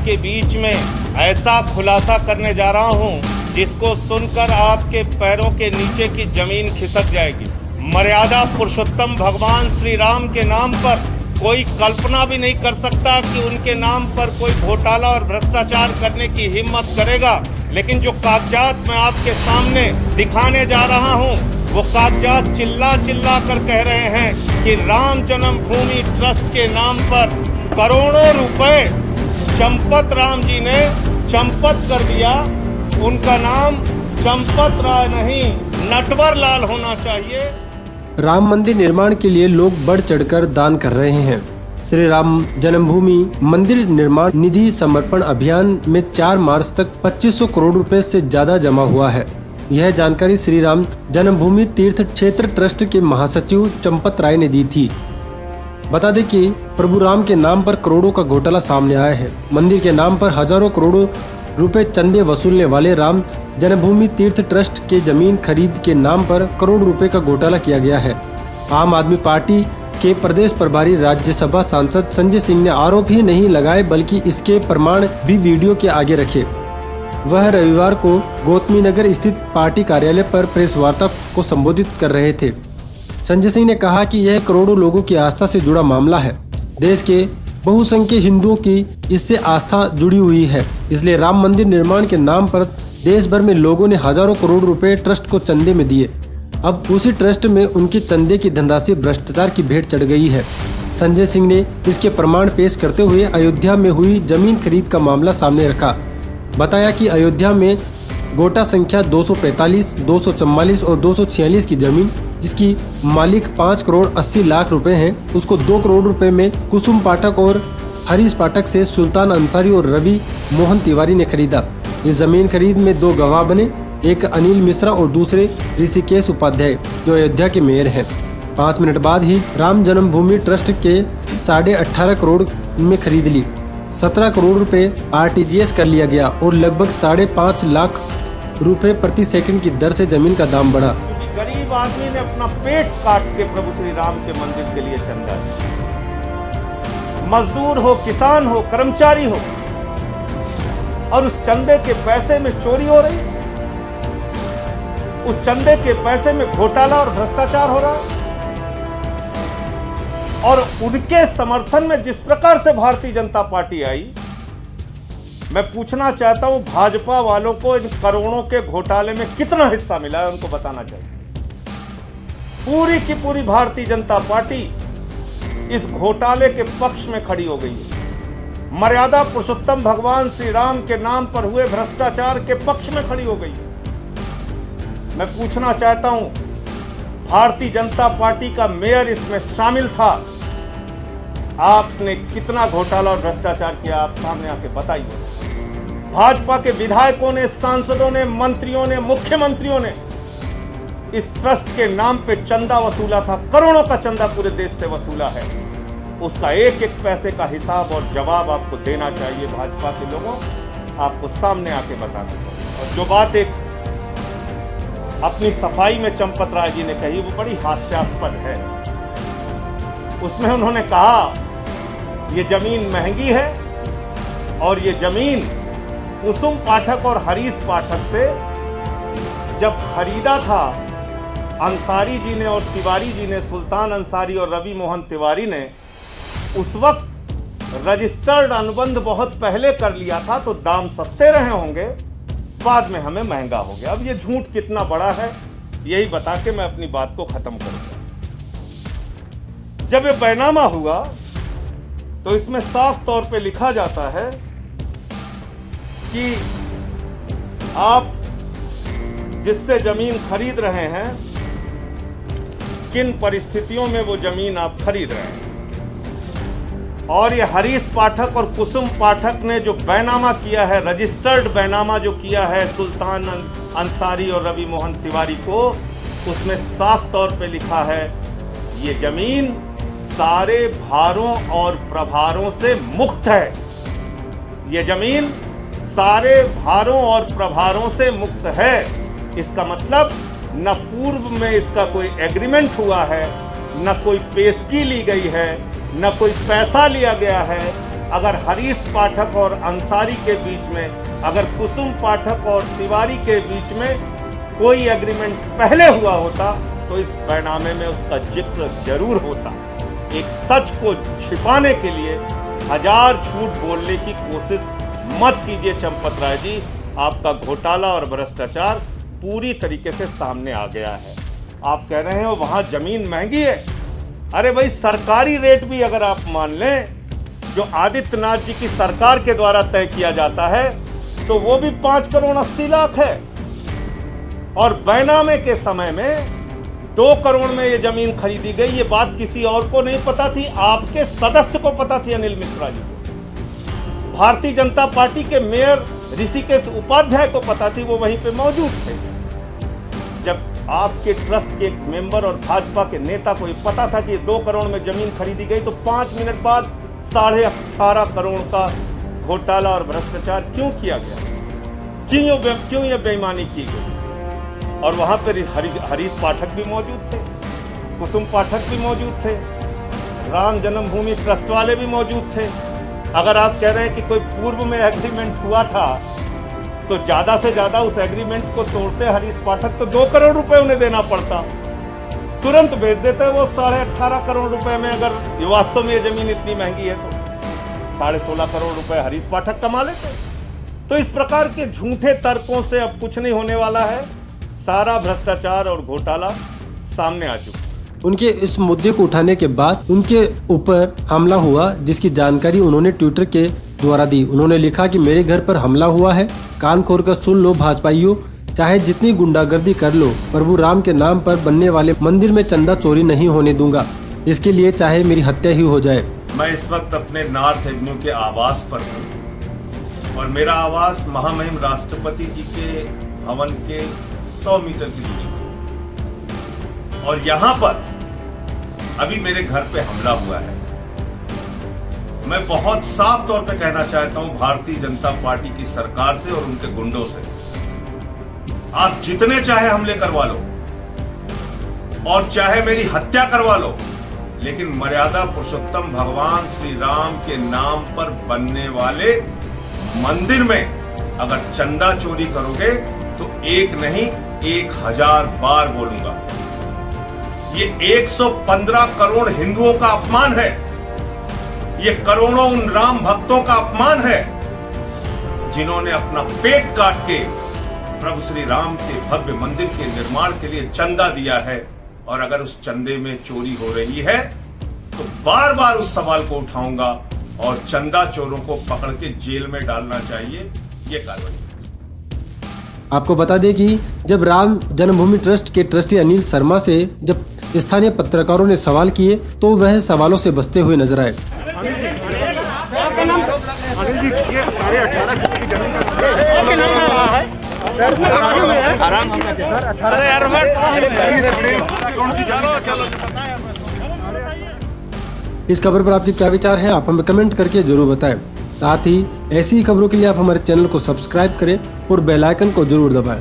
आपके बीच में ऐसा खुलासा करने जा रहा हूं जिसको सुनकर आपके पैरों के नीचे की जमीन खिसक जाएगी। मर्यादा पुरुषोत्तम भगवान श्री राम के नाम पर कोई कल्पना भी नहीं कर सकता कि उनके नाम पर कोई घोटाला और भ्रष्टाचार करने की हिम्मत करेगा। लेकिन जो कागजात मैं आपके सामने दिखाने जा रहा हूं, वो कागजात चिल्ला चिल्ला कर कह रहे हैं कि राम जन्मभूमि ट्रस्ट के नाम पर करोड़ों रुपए चंपत राम जी ने चंपत कर दिया। उनका नाम चंपत राय नहीं, नटवर लाल होना चाहिए। राम मंदिर निर्माण के लिए लोग बढ़ चढ़कर दान कर रहे हैं। श्री राम जन्मभूमि मंदिर निर्माण निधि समर्पण अभियान में 4 मार्च तक 2500 करोड़ रुपए से ज्यादा जमा हुआ है। यह जानकारी श्री राम जन्मभूमि तीर्थ क्षेत्र ट्रस्ट के महासचिव चंपत राय ने दी थी। बता दें कि प्रभु राम के नाम पर करोड़ों का घोटाला सामने आया है। मंदिर के नाम पर हजारों करोड़ों रुपए चंदे वसूलने वाले राम जन्मभूमि तीर्थ ट्रस्ट के जमीन खरीद के नाम पर करोड़ रुपए का घोटाला किया गया है। आम आदमी पार्टी के प्रदेश प्रभारी राज्यसभा सांसद संजय सिंह ने आरोप ही नहीं लगाए बल्कि इसके प्रमाण भी वीडियो के आगे रखे। वह रविवार को गौतमी नगर स्थित पार्टी कार्यालय पर प्रेस वार्ता को संबोधित कर रहे थे। संजय सिंह ने कहा कि यह करोड़ों लोगों की आस्था से जुड़ा मामला है। देश के बहुसंख्यक हिंदुओं की इससे आस्था जुड़ी हुई है, इसलिए राम मंदिर निर्माण के नाम पर देश भर में लोगों ने हजारों करोड़ रुपए ट्रस्ट को चंदे में दिए। अब उसी ट्रस्ट में उनके चंदे की धनराशि भ्रष्टाचार की भेंट चढ़ गई है। संजय सिंह ने इसके प्रमाण पेश करते हुए अयोध्या में हुई जमीन खरीद का मामला सामने रखा। बताया कि अयोध्या में गोटा संख्या 245, 244 और 246 की जमीन, जिसकी मालिक 5 करोड़ 80 लाख रुपए हैं, उसको 2 करोड़ रुपए में कुसुम पाठक और हरीश पाठक से सुल्तान अंसारी और रवि मोहन तिवारी ने खरीदा। इस जमीन खरीद में 2 गवाह बने, एक अनिल मिश्रा और दूसरे ऋषिकेश उपाध्याय जो अयोध्या के मेयर हैं। 5 मिनट बाद ही राम जन्मभूमि ट्रस्ट के 18.5 करोड़ में खरीद ली। 17 करोड़ रुपए RTGS कर लिया गया और लगभग 5.5 लाख रुपए प्रति सेकंड की दर से जमीन का दाम बढ़ा। गरीब आदमी ने अपना पेट काट के प्रभु श्री राम के मंदिर के लिए चंदा दिया। मजदूर हो, किसान हो, कर्मचारी हो, और उस चंदे के पैसे में चोरी हो रही, उस चंदे के पैसे में घोटाला और भ्रष्टाचार हो रहा है। और उनके समर्थन में जिस प्रकार से भारतीय जनता पार्टी आई, मैं पूछना चाहता हूं भाजपा वालों को इन करोड़ों के घोटाले में कितना हिस्सा मिला है, उनको बताना चाहिए। पूरी की पूरी भारतीय जनता पार्टी इस घोटाले के पक्ष में खड़ी हो गई है। मर्यादा पुरुषोत्तम भगवान श्री राम के नाम पर हुए भ्रष्टाचार के पक्ष में खड़ी हो गई है। मैं पूछना चाहता हूं भारतीय जनता पार्टी का मेयर इसमें शामिल था, आपने कितना घोटाला और भ्रष्टाचार किया, आप सामने आके बताइए। भाजपा के विधायकों ने, सांसदों ने, मंत्रियों ने, मुख्यमंत्रियों ने इस ट्रस्ट के नाम पे चंदा वसूला था। करोड़ों का चंदा पूरे देश से वसूला है। उसका एक एक पैसे का हिसाब और जवाब आपको देना चाहिए। भाजपा के लोगों, आपको सामने आके बताना चाहिए। और जो बात एक अपनी सफाई में चंपत राय जी ने कही, वो बड़ी हास्यास्पद है। उसमें उन्होंने कहा ये जमीन महंगी है और ये जमीन कुसुम पाठक और हरीश पाठक से जब खरीदा था अंसारी जी ने और तिवारी जी ने, सुल्तान अंसारी और रवि मोहन तिवारी ने, उस वक्त रजिस्टर्ड अनुबंध बहुत पहले कर लिया था, तो दाम सस्ते रहे होंगे, बाद में हमें महंगा हो गया। अब ये झूठ कितना बड़ा है, यही बता के मैं अपनी बात को खत्म करूंगा। जब ये बैनामा हुआ तो इसमें साफ तौर पे लिखा जाता है कि आप जिससे जमीन खरीद रहे हैं, किन परिस्थितियों में वो जमीन आप खरीद रहे हैं। और ये हरीश पाठक और कुसुम पाठक ने जो बैनामा किया है, रजिस्टर्ड बैनामा जो किया है सुल्तान अंसारी और रवि मोहन तिवारी को, उसमें साफ तौर पे लिखा है ये जमीन सारे भारों और प्रभारों से मुक्त है। ये जमीन सारे भारों और प्रभारों से मुक्त है। इसका मतलब न पूर्व में इसका कोई एग्रीमेंट हुआ है, न कोई पेशगी ली गई है, न कोई पैसा लिया गया है। अगर हरीश पाठक और अंसारी के बीच में, अगर कुसुम पाठक और तिवारी के बीच में कोई एग्रीमेंट पहले हुआ होता तो इस बैनामे में उसका जिक्र जरूर होता। एक सच को छिपाने के लिए हजार झूठ बोलने की कोशिश मत कीजिए चंपत राय जी। आपका घोटाला और भ्रष्टाचार पूरी तरीके से सामने आ गया है। आप कह रहे हो वहां जमीन महंगी है। अरे भाई, सरकारी रेट भी अगर आप मान लें जो आदित्यनाथ जी की सरकार के द्वारा तय किया जाता है तो वो भी 5 करोड़ 80 लाख है। और बैनामे के समय में 2 करोड़ में ये जमीन खरीदी गई। ये बात किसी और को नहीं पता थी, आपके सदस्य को पता थी, अनिल मिश्रा जी को। भारतीय जनता पार्टी के मेयर ऋषिकेश उपाध्याय को पता थी, वो वहीं पे मौजूद थे। जब आपके ट्रस्ट के एक मेंबर और भाजपा के नेता को ये पता था कि 2 करोड़ में जमीन खरीदी गई तो 5 मिनट बाद 18.5 करोड़ का घोटाला और भ्रष्टाचार क्यों किया गया? क्यों ये बेईमानी की गई? और वहां पर हरीश पाठक भी मौजूद थे, कुसुम पाठक भी मौजूद थे, राम जन्मभूमि ट्रस्ट वाले भी मौजूद थे। अगर आप कह रहे हैं कि कोई पूर्व में एग्रीमेंट हुआ था तो ज्यादा से ज्यादा उस एग्रीमेंट को तोड़ते हरीश पाठक तो 2 करोड़ रुपए उन्हें देना पड़ता, तुरंत भेज देते वो 18.5 करोड़ रुपए में। अगर वास्तव में ये जमीन इतनी महंगी है तो 16.5 करोड़ रुपए हरीश पाठक कमा लेते। तो इस प्रकार के झूठे तर्कों से अब कुछ नहीं होने वाला है। सारा भ्रष्टाचार और घोटाला सामने आ चुका। उनके इस मुद्दे को उठाने के बाद उनके ऊपर हमला हुआ, जिसकी जानकारी उन्होंने ट्विटर के द्वारा दी। उन्होंने लिखा कि मेरे घर पर हमला हुआ है, कान खोल कर सुन लो भाजपाइयों, चाहे जितनी गुंडागर्दी कर लो, प्रभु राम के नाम पर बनने वाले मंदिर में चंदा चोरी नहीं होने दूंगा। इसके लिए चाहे मेरी हत्या ही हो जाए। मैं इस वक्त अपने नॉर्थ एवेन्यू के आवास पर हूँ और मेरा आवास महामहिम राष्ट्रपति जी के भवन के 100 मीटर की दूरी पर। और यहाँ पर अभी मेरे घर पे हमला हुआ है। मैं बहुत साफ तौर पे कहना चाहता हूं भारतीय जनता पार्टी की सरकार से और उनके गुंडों से, आप जितने चाहे हमले करवा लो और चाहे मेरी हत्या करवा लो, लेकिन मर्यादा पुरुषोत्तम भगवान श्री राम के नाम पर बनने वाले मंदिर में अगर चंदा चोरी करोगे तो एक नहीं 1000 बार बोलूंगा। ये 115 करोड़ हिंदुओं का अपमान है। ये करोड़ों उन राम भक्तों का अपमान है जिन्होंने अपना पेट काट के प्रभु श्री राम के भव्य मंदिर के निर्माण के लिए चंदा दिया है। और अगर उस चंदे में चोरी हो रही है तो बार बार उस सवाल को उठाऊंगा और चंदा चोरों को पकड़ के जेल में डालना चाहिए। ये कार्रवाई। आपको बता दें कि जब राम जन्मभूमि ट्रस्ट के ट्रस्टी अनिल शर्मा से जब स्थानीय पत्रकारों ने सवाल किए तो वह सवालों से बचते हुए नजर आए। इस खबर पर आपके क्या विचार हैं? आप हमें कमेंट करके जरूर बताएं। साथ ही ऐसी ही खबरों के लिए आप हमारे चैनल को सब्सक्राइब करें और बेल आइकन को जरूर दबाएं।